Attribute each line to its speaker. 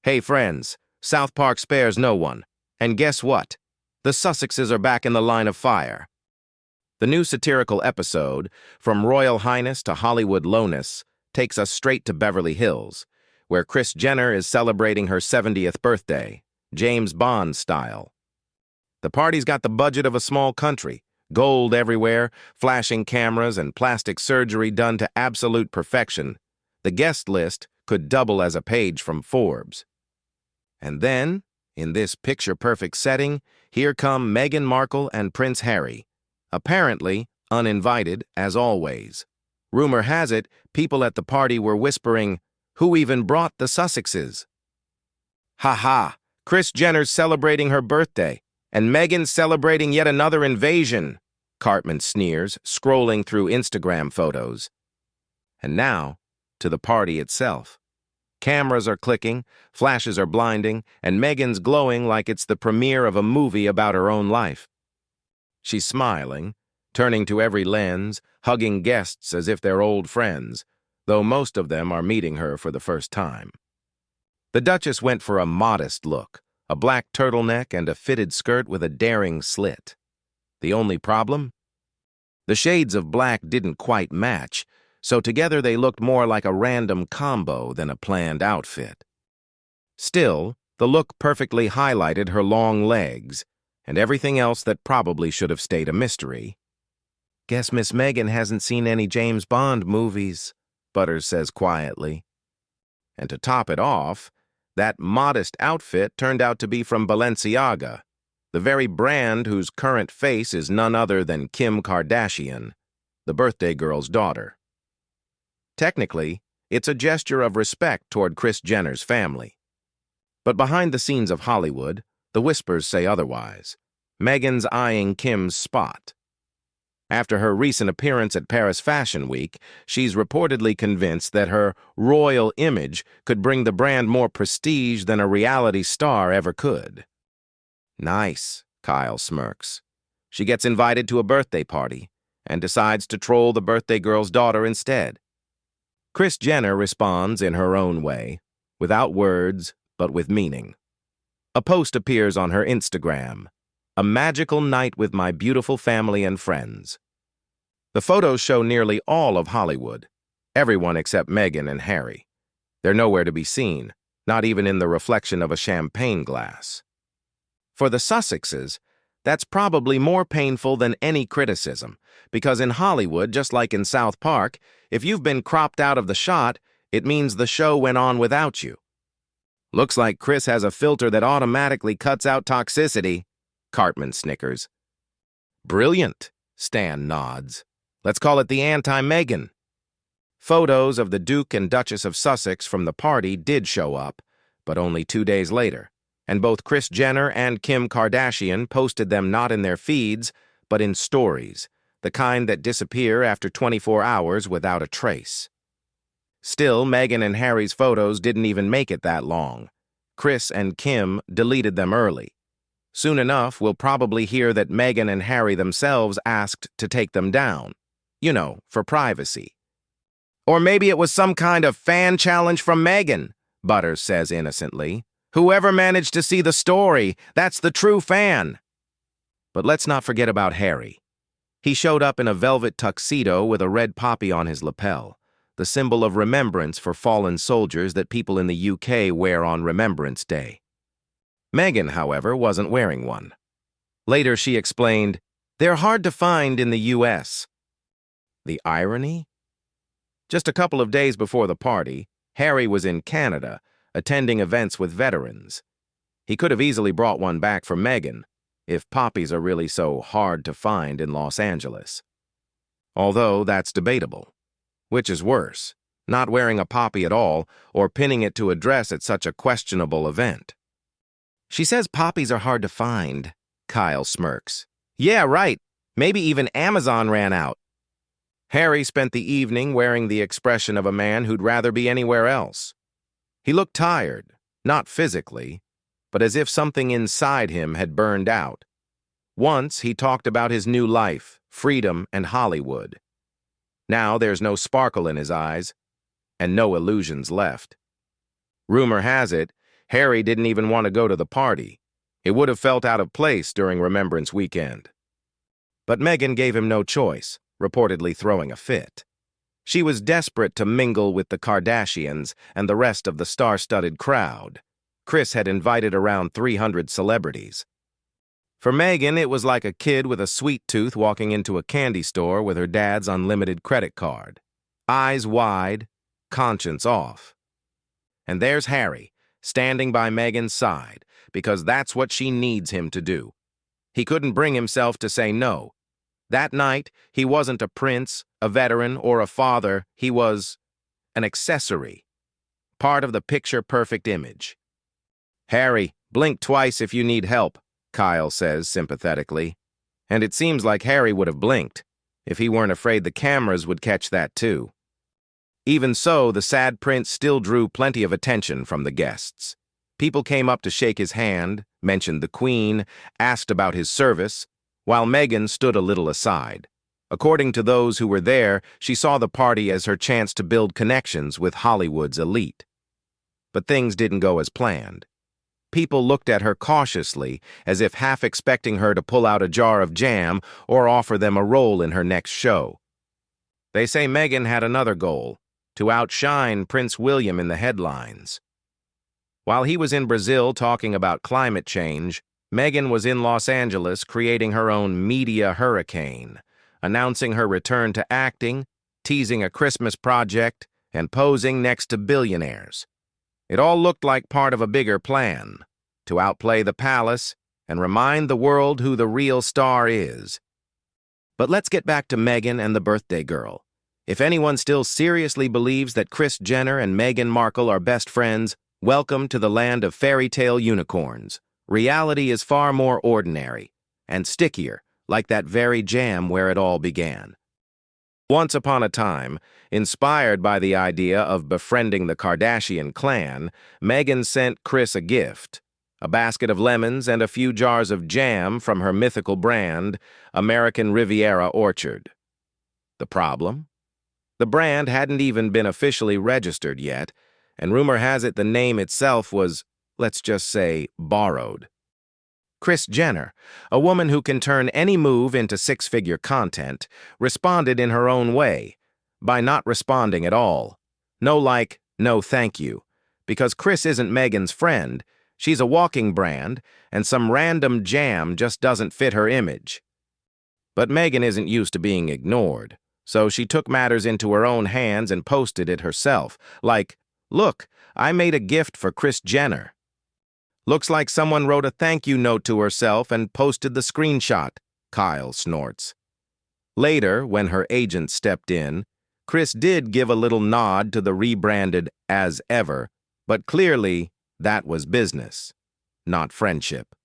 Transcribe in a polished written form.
Speaker 1: Hey friends, South Park spares no one. And guess what? The Sussexes are back in the line of fire. The new satirical episode, From Royal Highness to Hollywood Lowness, takes us straight to Beverly Hills, where Kris Jenner is celebrating her 70th birthday, James Bond style. The party's got the budget of a small country, gold everywhere, flashing cameras and plastic surgery done to absolute perfection. The guest list could double as a page from Forbes. And then, in this picture-perfect setting, here come Meghan Markle and Prince Harry, apparently uninvited as always. Rumor has it, people at the party were whispering, "Who even brought the Sussexes?" Ha ha! Kris Jenner's celebrating her birthday, and Meghan's celebrating yet another invasion, Cartman sneers, scrolling through Instagram photos. And now, to the party itself. Cameras are clicking, flashes are blinding, and Meghan's glowing like it's the premiere of a movie about her own life. She's smiling, turning to every lens, hugging guests as if they're old friends, though most of them are meeting her for the first time. The Duchess went for a modest look, a black turtleneck and a fitted skirt with a daring slit. The only problem? The shades of black didn't quite match, so together they looked more like a random combo than a planned outfit. Still, the look perfectly highlighted her long legs, and everything else that probably should have stayed a mystery. "Guess Miss Meghan hasn't seen any James Bond movies," Butters says quietly. And to top it off, that modest outfit turned out to be from Balenciaga, the very brand whose current face is none other than Kim Kardashian, the birthday girl's daughter. Technically, it's a gesture of respect toward Kris Jenner's family. But behind the scenes of Hollywood, the whispers say otherwise. Meghan's eyeing Kim's spot. After her recent appearance at Paris Fashion Week, she's reportedly convinced that her royal image could bring the brand more prestige than a reality star ever could. Nice, Kyle smirks. She gets invited to a birthday party and decides to troll the birthday girl's daughter instead. Kris Jenner responds in her own way, without words, but with meaning. A post appears on her Instagram, "A magical night with my beautiful family and friends." The photos show nearly all of Hollywood, everyone except Meghan and Harry. They're nowhere to be seen, not even in the reflection of a champagne glass. For the Sussexes, that's probably more painful than any criticism, because in Hollywood, just like in South Park, if you've been cropped out of the shot, it means the show went on without you. "Looks like Kris has a filter that automatically cuts out toxicity," Cartman snickers. "Brilliant," Stan nods. "Let's call it the anti-Meghan." Photos of the Duke and Duchess of Sussex from the party did show up, but only 2 days later, and both Kris Jenner and Kim Kardashian posted them not in their feeds, but in stories, the kind that disappear after 24 hours without a trace. Still, Meghan and Harry's photos didn't even make it that long. Kris and Kim deleted them early. Soon enough, we'll probably hear that Meghan and Harry themselves asked to take them down. You know, for privacy. Or maybe it was some kind of fan challenge from Meghan, Butters says innocently. "Whoever managed to see the story, that's the true fan." But let's not forget about Harry. He showed up in a velvet tuxedo with a red poppy on his lapel, the symbol of remembrance for fallen soldiers that people in the UK wear on Remembrance Day. Meghan, however, wasn't wearing one. Later she explained, "They're hard to find in the US." The irony? Just a couple of days before the party, Harry was in Canada, attending events with veterans. He could have easily brought one back for Meghan, if poppies are really so hard to find in Los Angeles. Although that's debatable. Which is worse, not wearing a poppy at all or pinning it to a dress at such a questionable event? "She says poppies are hard to find," Kyle smirks. "Yeah, right. Maybe even Amazon ran out." Harry spent the evening wearing the expression of a man who'd rather be anywhere else. He looked tired, not physically, but as if something inside him had burned out. Once he talked about his new life, freedom, and Hollywood. Now there's no sparkle in his eyes, and no illusions left. Rumor has it, Harry didn't even want to go to the party. It would have felt out of place during Remembrance weekend. But Meghan gave him no choice, reportedly throwing a fit. She was desperate to mingle with the Kardashians and the rest of the star-studded crowd. Kris had invited around 300 celebrities. For Meghan, it was like a kid with a sweet tooth walking into a candy store with her dad's unlimited credit card. Eyes wide, conscience off. And there's Harry, standing by Meghan's side, because that's what she needs him to do. He couldn't bring himself to say no. That night, he wasn't a prince, a veteran, or a father. He was an accessory, part of the picture-perfect image. "Harry, blink twice if you need help," Kyle says sympathetically. And it seems like Harry would have blinked, if he weren't afraid the cameras would catch that too. Even so, the sad prince still drew plenty of attention from the guests. People came up to shake his hand, mentioned the Queen, asked about his service, while Meghan stood a little aside. According to those who were there, she saw the party as her chance to build connections with Hollywood's elite. But things didn't go as planned. People looked at her cautiously, as if half expecting her to pull out a jar of jam or offer them a role in her next show. They say Meghan had another goal, to outshine Prince William in the headlines. While he was in Brazil talking about climate change, Meghan was in Los Angeles creating her own media hurricane, announcing her return to acting, teasing a Christmas project, and posing next to billionaires. It all looked like part of a bigger plan, to outplay the palace and remind the world who the real star is. But let's get back to Meghan and the birthday girl. If anyone still seriously believes that Kris Jenner and Meghan Markle are best friends, welcome to the land of fairy tale unicorns. Reality is far more ordinary and stickier, like that very jam where it all began. Once upon a time, inspired by the idea of befriending the Kardashian clan, Meghan sent Kris a gift, a basket of lemons and a few jars of jam from her mythical brand, American Riviera Orchard. The problem? The brand hadn't even been officially registered yet, and rumor has it the name itself was, let's just say, borrowed. Kris Jenner, a woman who can turn any move into six-figure content, responded in her own way, by not responding at all. No thank you. Because Kris isn't Meghan's friend, she's a walking brand, and some random jam just doesn't fit her image. But Meghan isn't used to being ignored, so she took matters into her own hands and posted it herself, like, "Look, I made a gift for Kris Jenner." "Looks like someone wrote a thank you note to herself and posted the screenshot," Kyle snorts. Later, when her agent stepped in, Kris did give a little nod to the rebranded as ever, but clearly that was business, not friendship.